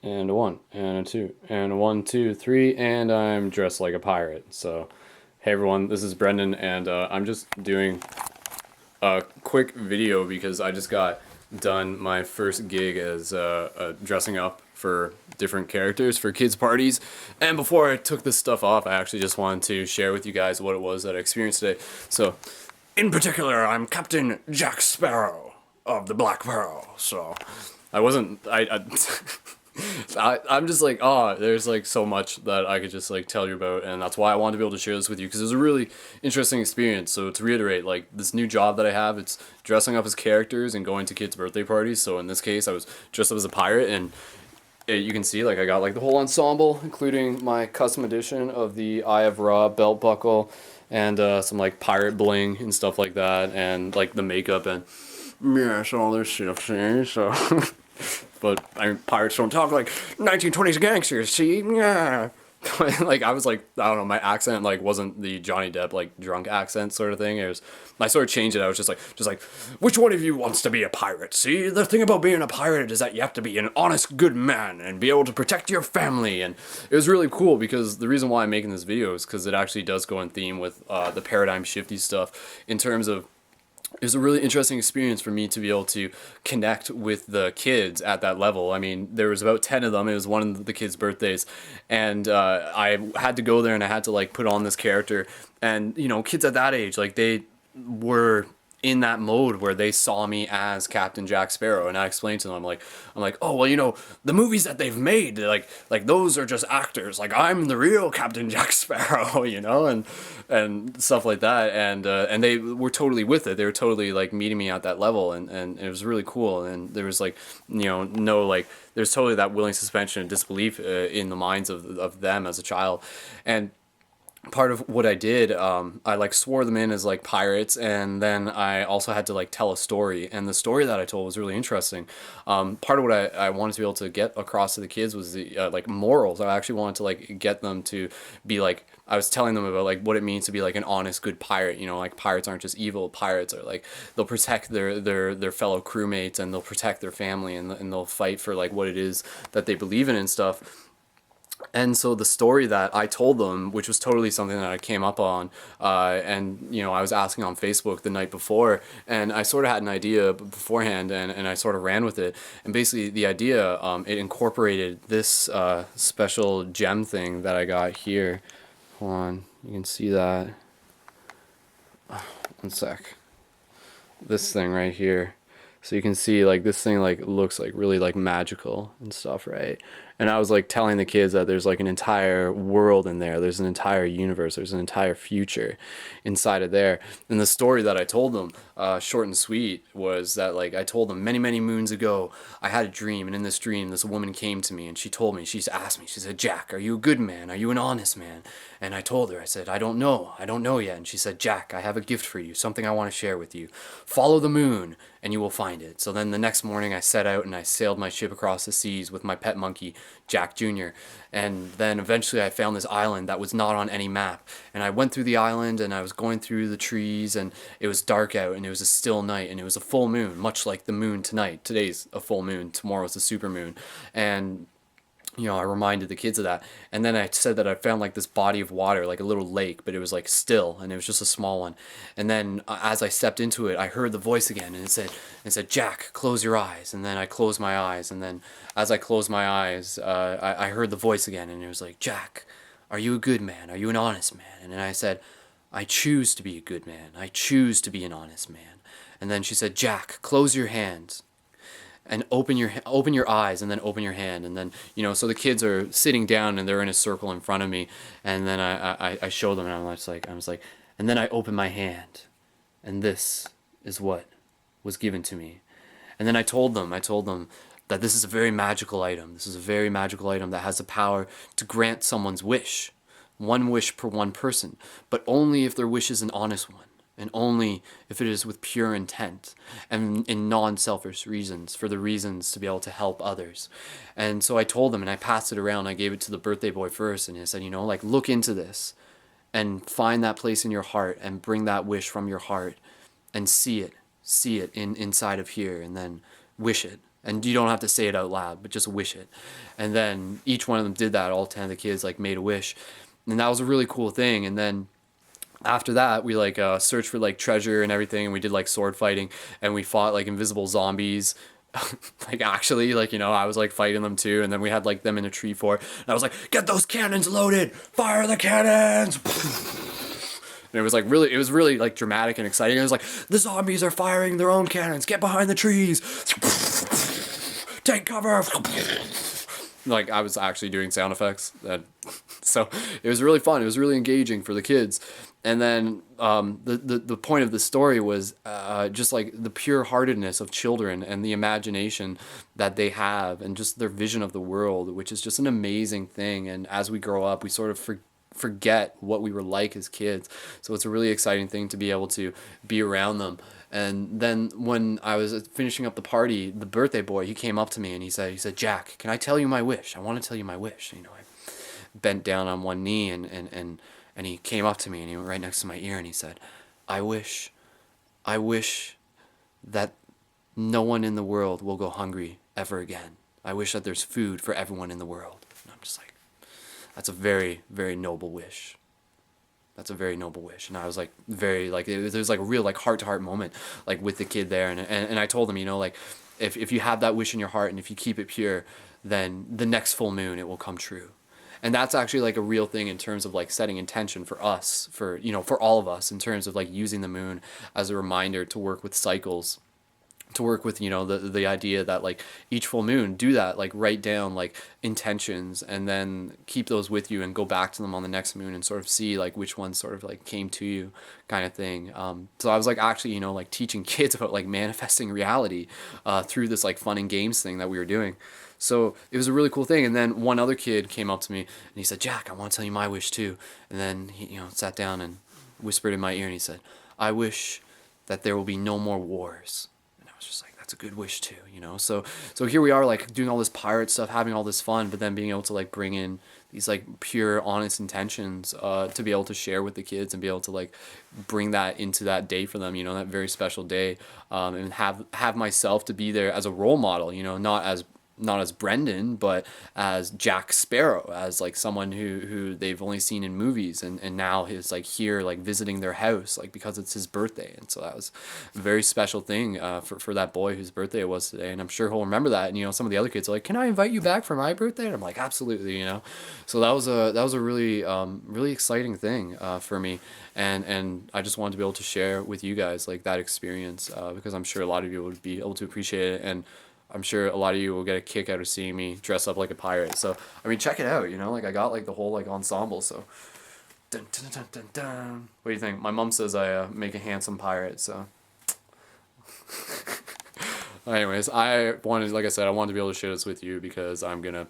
And a one, and a two, and a one, two, three, and I'm dressed like a pirate. So, hey everyone, this is Brendan, and I'm just doing a quick video because I just got done my first gig as dressing up for different characters for kids' parties. And before I took this stuff off, I actually just wanted to share with you guys what it was that I experienced today. So, in particular, I'm Captain Jack Sparrow of the Black Pearl. So, I wasn't. I'm just like, oh, there's like so much that I could just like tell you about, and that's why I wanted to be able to share this with you because it was a really interesting experience. So to reiterate, like this new job that I have, it's dressing up as characters and going to kids' birthday parties. So in this case, I was dressed up as a pirate, and you can see like I got like the whole ensemble, including my custom edition of the Eye of Ra belt buckle, and some like pirate bling and stuff like that, and like the makeup and yeah, so all this shit. See, so. But I mean, pirates don't talk like 1920s gangsters. See, yeah. Like I was like, I don't know, my accent like wasn't the Johnny Depp like drunk accent sort of thing. It was, I sort of changed it. I was just like, which one of you wants to be a pirate? See, the thing about being a pirate is that you have to be an honest, good man and be able to protect your family. And it was really cool because the reason why I'm making this video is because it actually does go in theme with the paradigm shifty stuff in terms of it was a really interesting experience for me to be able to connect with the kids at that level. I mean, there was about 10 of them. It was one of the kids' birthdays. And I had to go there and I had to like put on this character. And, you know, kids at that age, like they were in that mode where they saw me as Captain Jack Sparrow, and I explained to them, I'm like, oh well, you know, the movies that they've made, like those are just actors. Like I'm the real Captain Jack Sparrow, you know, and stuff like that, and they were totally with it. They were totally like meeting me at that level, and it was really cool. And there was like, you know, no like there's totally that willing suspension of disbelief in the minds of them as a child, and part of what I did, I like swore them in as like pirates, and then I also had to like tell a story, and the story that I told was really interesting. Part of what I wanted to be able to get across to the kids was the like morals. I actually wanted to like get them to be like, I was telling them about like what it means to be like an honest, good pirate. You know, like pirates aren't just evil. Pirates are like they'll protect their fellow crewmates, and they'll protect their family, and they'll fight for like what it is that they believe in and stuff. And so the story that I told them, which was totally something that I came up on, and you know, I was asking on Facebook the night before, and I sort of had an idea beforehand, and I sort of ran with it. And basically, the idea, it incorporated this special gem thing that I got here. Hold on, you can see that. One sec. This thing right here. So you can see like this thing like looks like really like magical and stuff, right? And I was like telling the kids that there's like an entire world in there. There's an entire universe. There's an entire future inside of there. And the story that I told them, short and sweet, was that like I told them many, many moons ago, I had a dream, and in this dream, this woman came to me, and she told me, she asked me, she said, Jack, are you a good man? Are you an honest man? And I told her, I said, I don't know yet. And she said, Jack, I have a gift for you, something I want to share with you. Follow the moon, and you will find it. So then the next morning I set out and I sailed my ship across the seas with my pet monkey, Jack Jr. And then eventually I found this island that was not on any map. And I went through the island and I was going through the trees, and it was dark out and it was a still night and it was a full moon, much like the moon tonight. Today's a full moon, tomorrow's a super moon. And you know, I reminded the kids of that. And then I said that I found like this body of water, like a little lake, but it was like still, and it was just a small one. And then as I stepped into it, I heard the voice again, and it said, Jack, close your eyes. And then I closed my eyes, and then as I closed my eyes, I heard the voice again, and it was like, Jack, are you a good man? Are you an honest man? And then I said, I choose to be a good man. I choose to be an honest man. And then she said, Jack, close your hands and open your eyes, and then open your hand. And then, you know, so the kids are sitting down and they're in a circle in front of me, and then I show them, and I was like, and then I open my hand, and this is what was given to me. And then I told them that this is a very magical item. This is a very magical item that has the power to grant someone's wish, one wish per one person, but only if their wish is an honest one, and only if it is with pure intent and in non-selfish reasons, for the reasons to be able to help others. And so I told them, and I passed it around. I gave it to the birthday boy first, and I said, you know, like, look into this and find that place in your heart and bring that wish from your heart and see it in inside of here, and then wish it. And you don't have to say it out loud, but just wish it. And then each one of them did that. All 10 of the kids like made a wish, and that was a really cool thing. And then after that, we like searched for like treasure and everything, and we did like sword fighting, and we fought like invisible zombies. Like actually, like, you know, I was like fighting them too, and then we had like them in a tree fort, and I was like, get those cannons loaded, fire the cannons. And it was really like dramatic and exciting. It was like, the zombies are firing their own cannons, get behind the trees, take cover. Like I was actually doing sound effects. So it was really fun. It was really engaging for the kids. And then the point of the story was just like the pure heartedness of children and the imagination that they have and just their vision of the world, which is just an amazing thing. And as we grow up, we sort of forget what we were like as kids. So it's a really exciting thing to be able to be around them. And then when I was finishing up the party, the birthday boy, he came up to me and he said, Jack, can I tell you my wish? I want to tell you my wish. You know, I bent down on one knee and he came up to me and he went right next to my ear and he said, I wish that no one in the world will go hungry ever again. I wish that there's food for everyone in the world. And I'm just like, that's a very, very noble wish. That's a very noble wish. And I was like, very, like, there was like a real, like, heart-to-heart moment, like, with the kid there. And I told him, you know, like, if you have that wish in your heart and if you keep it pure, then the next full moon, it will come true. And that's actually, like, a real thing in terms of, like, setting intention for us, for, you know, for all of us, in terms of, like, using the moon as a reminder to work with cycles, to work with, you know, the idea that like each full moon, do that, like write down like intentions and then keep those with you and go back to them on the next moon and sort of see like which ones sort of like came to you, kind of thing. So I was like actually, you know, like teaching kids about like manifesting reality through this like fun and games thing that we were doing. So it was a really cool thing. And then one other kid came up to me and he said, Jack, I want to tell you my wish too. And then he, you know, sat down and whispered in my ear and he said, I wish that there will be no more wars. Just like, that's a good wish too, you know. So here we are, like doing all this pirate stuff, having all this fun, but then being able to like bring in these like pure honest intentions to be able to share with the kids and be able to like bring that into that day for them, you know, that very special day, and have myself to be there as a role model, you know, not as Brendan, but as Jack Sparrow, as like someone who they've only seen in movies, and now he's like here, like visiting their house, like because it's his birthday. And so that was a very special thing for that boy whose birthday it was today. And I'm sure he'll remember that. And, you know, some of the other kids are like, can I invite you back for my birthday? And I'm like, absolutely, you know. So that was a really, really exciting thing for me. And I just wanted to be able to share with you guys like that experience because I'm sure a lot of you would be able to appreciate it. And I'm sure a lot of you will get a kick out of seeing me dress up like a pirate. So, I mean, check it out, you know? Like, I got, like, the whole, like, ensemble, so... Dun, dun, dun, dun, dun. What do you think? My mom says I make a handsome pirate, so... Anyways, like I said, I wanted to be able to share this with you because I'm gonna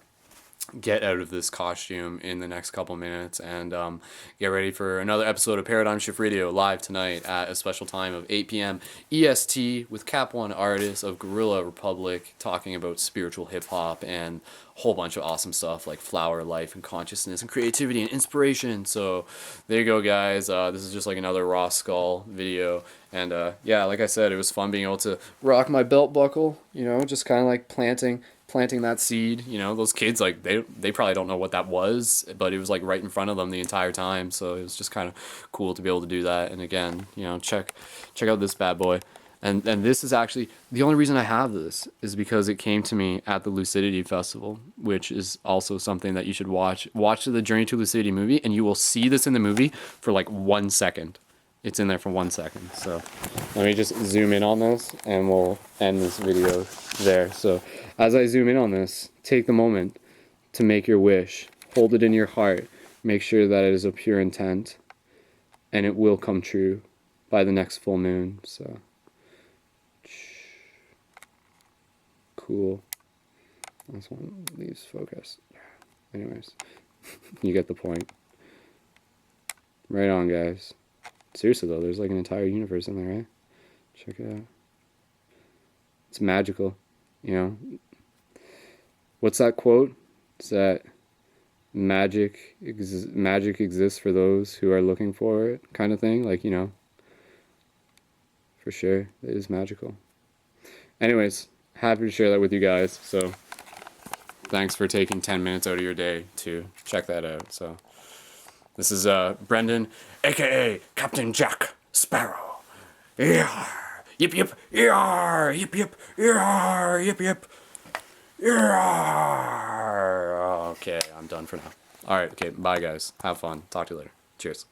get out of this costume in the next couple minutes and get ready for another episode of Paradigm Shift Radio live tonight at a special time of 8 p.m. EST with Cap One artists of Guerrilla Republic talking about spiritual hip hop and a whole bunch of awesome stuff like flower life and consciousness and creativity and inspiration. So there you go, guys. This is just like another Raw Skull video. And yeah, like I said, it was fun being able to rock my belt buckle, you know, just kind of like planting that seed. You know, those kids, like they probably don't know what that was, but it was like right in front of them the entire time. So it was just kind of cool to be able to do that. And again, you know, check out this bad boy. And this is actually the only reason I have this is because it came to me at the Lucidity Festival, which is also something that you should watch. Watch the Journey to Lucidity movie, and you will see this in the movie for like 1 second. It's in there for 1 second. So let me just zoom in on this and we'll end this video there. So as I zoom in on this, take the moment to make your wish. Hold it in your heart. Make sure that it is a pure intent and it will come true by the next full moon. So cool. This one leaves focus. Anyways, you get the point. Right on, guys. Seriously though, there's like an entire universe in there, right? Check it out. It's magical, you know. What's that quote? It's that magic exists for those who are looking for it, kind of thing. Like, you know, for sure, it is magical. Anyways, happy to share that with you guys. So thanks for taking 10 minutes out of your day to check that out. So this is Brendan, aka Captain Jack Sparrow. Yar, yip yip, yar, yip yip, yar, yip yip, yar. Okay, I'm done for now. All right, okay, bye guys. Have fun. Talk to you later. Cheers.